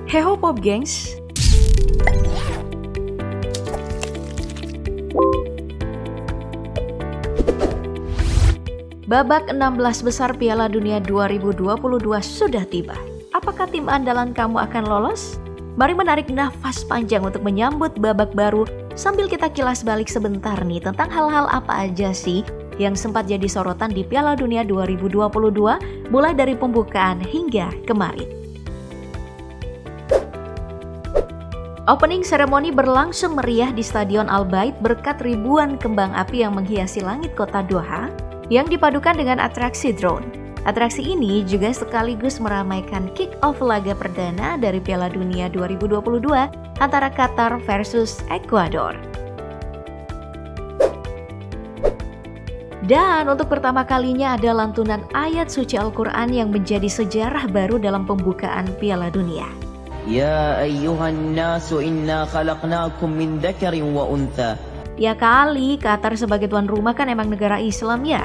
Heho Pop gengs. Babak 16 besar Piala Dunia 2022 sudah tiba. Apakah tim andalan kamu akan lolos? Mari menarik nafas panjang untuk menyambut babak baru sambil kita kilas balik sebentar nih tentang hal-hal apa aja sih yang sempat jadi sorotan di Piala Dunia 2022 mulai dari pembukaan hingga kemarin. Opening ceremony berlangsung meriah di Stadion Al Bayt berkat ribuan kembang api yang menghiasi langit kota Doha yang dipadukan dengan atraksi drone. Atraksi ini juga sekaligus meramaikan kick-off laga perdana dari Piala Dunia 2022 antara Qatar versus Ekuador. Dan untuk pertama kalinya ada lantunan ayat suci Al-Quran yang menjadi sejarah baru dalam pembukaan Piala Dunia. Ya ayyuhan nasu inna khalaqnakum min dzakarin wa untha. Ya kali, Qatar sebagai tuan rumah kan emang negara Islam ya.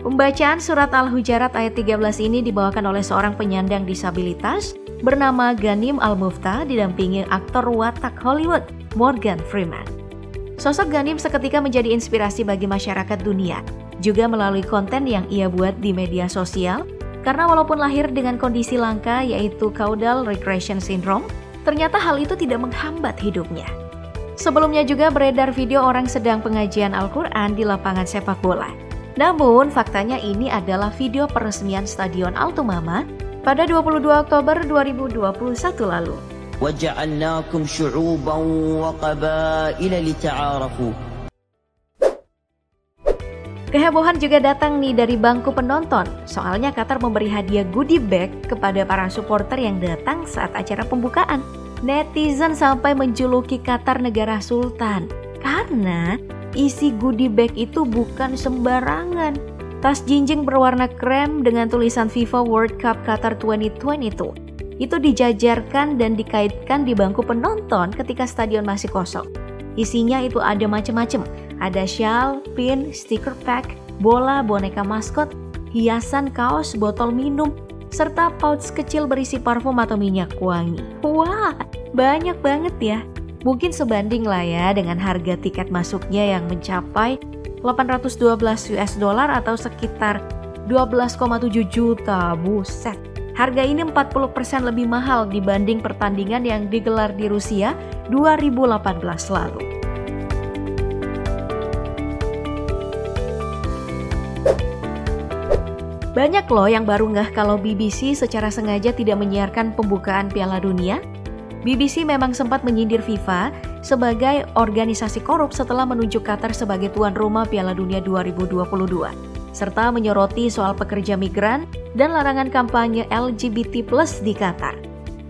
Pembacaan surat Al-Hujarat ayat 13 ini dibawakan oleh seorang penyandang disabilitas bernama Ghanim Al-Mufta didampingi aktor watak Hollywood Morgan Freeman. Sosok Ghanim seketika menjadi inspirasi bagi masyarakat dunia, juga melalui konten yang ia buat di media sosial, karena walaupun lahir dengan kondisi langka yaitu caudal regression syndrome, ternyata hal itu tidak menghambat hidupnya. Sebelumnya juga beredar video orang sedang pengajian Al-Quran di lapangan sepak bola. Namun faktanya ini adalah video peresmian Stadion Al Thumama pada 22 Oktober 2021 lalu. وَجَعَلْنَاكُمْ شُعُوبًا وَقَبَائِلَ لِتَعَارَفُوا. Kehebohan juga datang nih dari bangku penonton. Soalnya Qatar memberi hadiah goodie bag kepada para supporter yang datang saat acara pembukaan. Netizen sampai menjuluki Qatar negara sultan karena isi goodie bag itu bukan sembarangan. Tas jinjing berwarna krem dengan tulisan FIFA World Cup Qatar 2022 itu dijajarkan dan dikaitkan di bangku penonton ketika stadion masih kosong. Isinya itu ada macam-macam. Ada shawl, pin, stiker pack, bola, boneka maskot, hiasan kaos, botol minum, serta pouch kecil berisi parfum atau minyak wangi. Wah, banyak banget ya. Mungkin sebanding lah ya dengan harga tiket masuknya yang mencapai $812 atau sekitar 12,7 juta. Buset. Harga ini 40% lebih mahal dibanding pertandingan yang digelar di Rusia 2018 lalu. Banyak loh yang baru ngeh kalau BBC secara sengaja tidak menyiarkan pembukaan Piala Dunia. BBC memang sempat menyindir FIFA sebagai organisasi korup setelah menunjuk Qatar sebagai tuan rumah Piala Dunia 2022, serta menyoroti soal pekerja migran dan larangan kampanye LGBT+ di Qatar.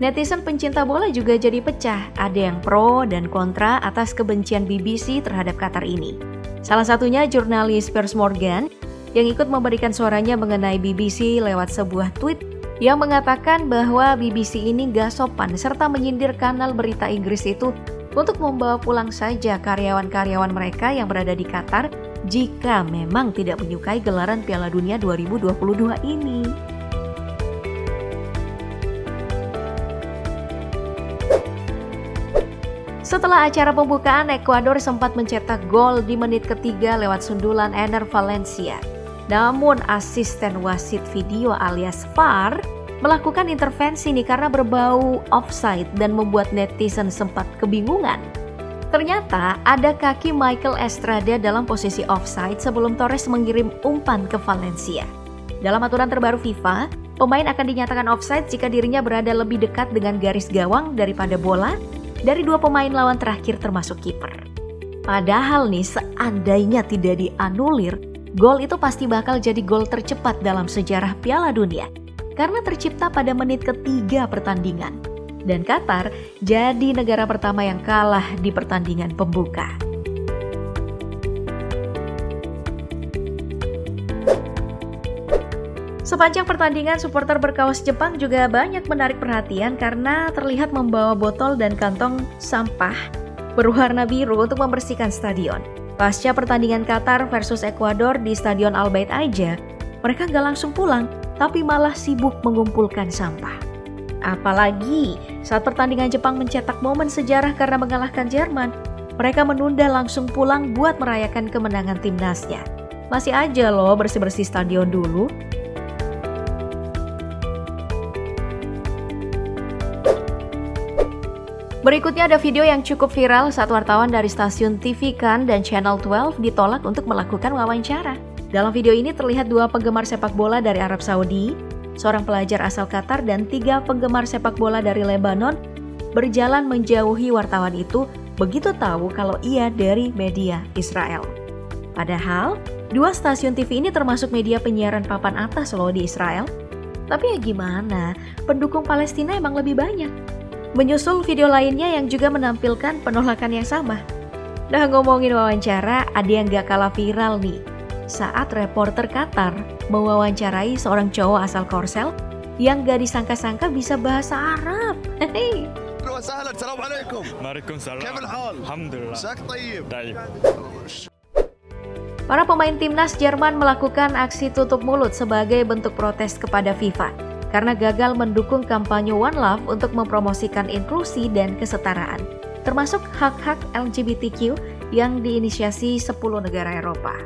Netizen pencinta bola juga jadi pecah, ada yang pro dan kontra atas kebencian BBC terhadap Qatar ini. Salah satunya jurnalis Piers Morgan yang ikut memberikan suaranya mengenai BBC lewat sebuah tweet yang mengatakan bahwa BBC ini gak sopan serta menyindir kanal berita Inggris itu untuk membawa pulang saja karyawan-karyawan mereka yang berada di Qatar jika memang tidak menyukai gelaran Piala Dunia 2022 ini. Setelah acara pembukaan, Ekuador sempat mencetak gol di menit ketiga lewat sundulan Ener Valencia. Namun asisten wasit video alias VAR melakukan intervensi nih karena berbau offside dan membuat netizen sempat kebingungan. Ternyata ada kaki Michael Estrada dalam posisi offside sebelum Torres mengirim umpan ke Valencia. Dalam aturan terbaru FIFA, pemain akan dinyatakan offside jika dirinya berada lebih dekat dengan garis gawang daripada bola dari dua pemain lawan terakhir termasuk kiper. Padahal nih seandainya tidak dianulir, gol itu pasti bakal jadi gol tercepat dalam sejarah Piala Dunia karena tercipta pada menit ketiga pertandingan. Dan Qatar jadi negara pertama yang kalah di pertandingan pembuka. Sepanjang pertandingan, supporter berkaos Jepang juga banyak menarik perhatian karena terlihat membawa botol dan kantong sampah berwarna biru untuk membersihkan stadion. Pasca pertandingan Qatar versus Ekuador di Stadion Al Bayt aja, mereka gak langsung pulang, tapi malah sibuk mengumpulkan sampah. Apalagi saat pertandingan Jepang mencetak momen sejarah karena mengalahkan Jerman, mereka menunda langsung pulang buat merayakan kemenangan timnasnya. Masih aja loh bersih-bersih stadion dulu. Berikutnya ada video yang cukup viral saat wartawan dari stasiun TV Kan dan Channel 12 ditolak untuk melakukan wawancara. Dalam video ini terlihat 2 penggemar sepak bola dari Arab Saudi, seorang pelajar asal Qatar dan 3 penggemar sepak bola dari Lebanon berjalan menjauhi wartawan itu begitu tahu kalau ia dari media Israel. Padahal, 2 stasiun TV ini termasuk media penyiaran papan atas loh di Israel. Tapi ya gimana, pendukung Palestina emang lebih banyak. Menyusul video lainnya yang juga menampilkan penolakan yang sama. Nah, ngomongin wawancara, ada yang gak kalah viral nih. Saat reporter Qatar mewawancarai seorang cowok asal Korsel yang gak disangka-sangka bisa bahasa Arab. Hehehe. Assalamualaikum. Waalaikumsalam. Kif al-hal? Alhamdulillah. Sak tayyib. Para pemain timnas Jerman melakukan aksi tutup mulut sebagai bentuk protes kepada FIFA karena gagal mendukung kampanye One Love untuk mempromosikan inklusi dan kesetaraan, termasuk hak-hak LGBTQ yang diinisiasi 10 negara Eropa.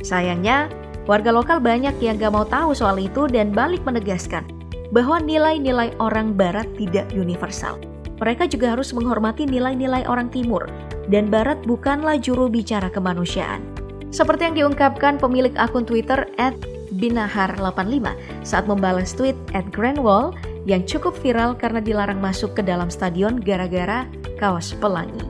Sayangnya, warga lokal banyak yang gak mau tahu soal itu dan balik menegaskan bahwa nilai-nilai orang Barat tidak universal. Mereka juga harus menghormati nilai-nilai orang Timur, dan Barat bukanlah juru bicara kemanusiaan. Seperti yang diungkapkan pemilik akun Twitter @binahar85 saat membalas tweet @grandwall yang cukup viral karena dilarang masuk ke dalam stadion gara-gara kaos pelangi.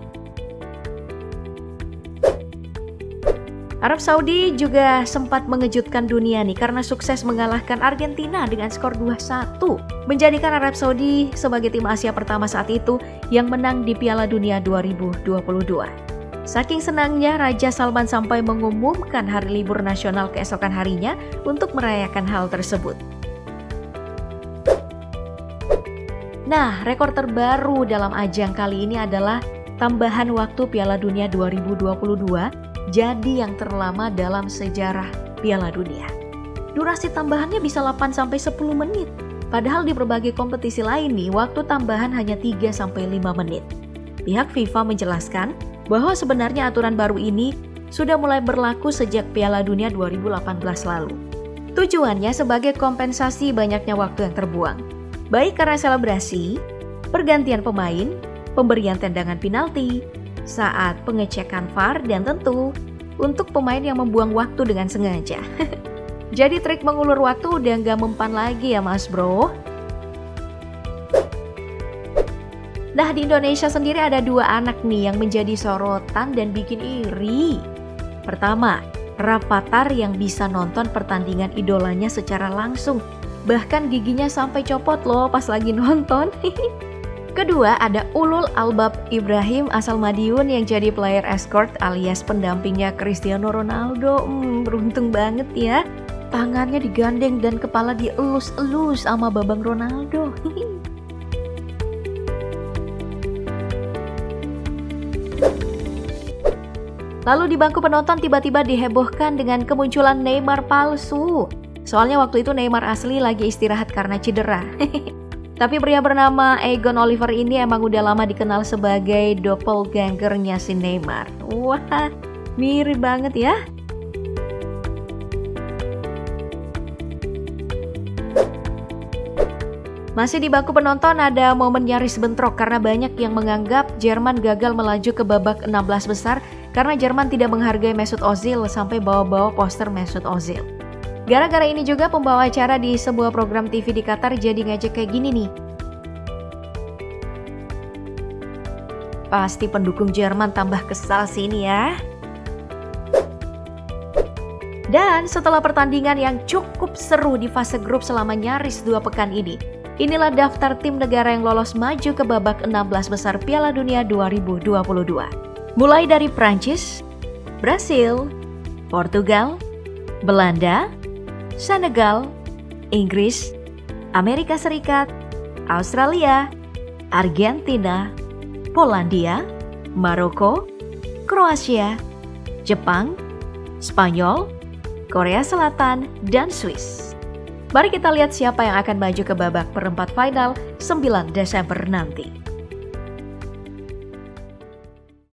Arab Saudi juga sempat mengejutkan dunia nih karena sukses mengalahkan Argentina dengan skor 2-1, menjadikan Arab Saudi sebagai tim Asia pertama saat itu yang menang di Piala Dunia 2022. Saking senangnya, Raja Salman sampai mengumumkan hari libur nasional keesokan harinya untuk merayakan hal tersebut. Nah, rekor terbaru dalam ajang kali ini adalah tambahan waktu Piala Dunia 2022 jadi yang terlama dalam sejarah Piala Dunia. Durasi tambahannya bisa 8-10 menit. Padahal di berbagai kompetisi lain nih, waktu tambahan hanya 3-5 menit. Pihak FIFA menjelaskan bahwa sebenarnya aturan baru ini sudah mulai berlaku sejak Piala Dunia 2018 lalu. Tujuannya sebagai kompensasi banyaknya waktu yang terbuang, baik karena selebrasi, pergantian pemain, pemberian tendangan penalti, saat pengecekan VAR, dan tentu untuk pemain yang membuang waktu dengan sengaja. Jadi trik mengulur waktu udah gak mempan lagi ya mas bro. Nah, di Indonesia sendiri ada 2 anak nih yang menjadi sorotan dan bikin iri. Pertama, Rafathar yang bisa nonton pertandingan idolanya secara langsung. Bahkan giginya sampai copot loh pas lagi nonton. Kedua, ada Ulul Albab Ibrahim asal Madiun yang jadi player escort alias pendampingnya Cristiano Ronaldo. Beruntung banget ya. Tangannya digandeng dan kepala dielus-elus sama babang Ronaldo. Lalu di bangku penonton tiba-tiba dihebohkan dengan kemunculan Neymar palsu. Soalnya waktu itu Neymar asli lagi istirahat karena cedera. Tapi pria bernama Egon Oliver ini emang udah lama dikenal sebagai doppelgangernya si Neymar. Wah, mirip banget ya. Masih di bangku penonton ada momen nyaris bentrok karena banyak yang menganggap Jerman gagal melaju ke babak 16 besar karena Jerman tidak menghargai Mesut Ozil sampai bawa-bawa poster Mesut Ozil. Gara-gara ini juga pembawa acara di sebuah program TV di Qatar jadi ngajak kayak gini nih. Pasti pendukung Jerman tambah kesal sih ini ya. Dan setelah pertandingan yang cukup seru di fase grup selama nyaris 2 pekan ini, inilah daftar tim negara yang lolos maju ke babak 16 besar Piala Dunia 2022. Mulai dari Prancis, Brasil, Portugal, Belanda, Senegal, Inggris, Amerika Serikat, Australia, Argentina, Polandia, Maroko, Kroasia, Jepang, Spanyol, Korea Selatan, dan Swiss. Mari kita lihat siapa yang akan maju ke babak perempat final 9 Desember nanti.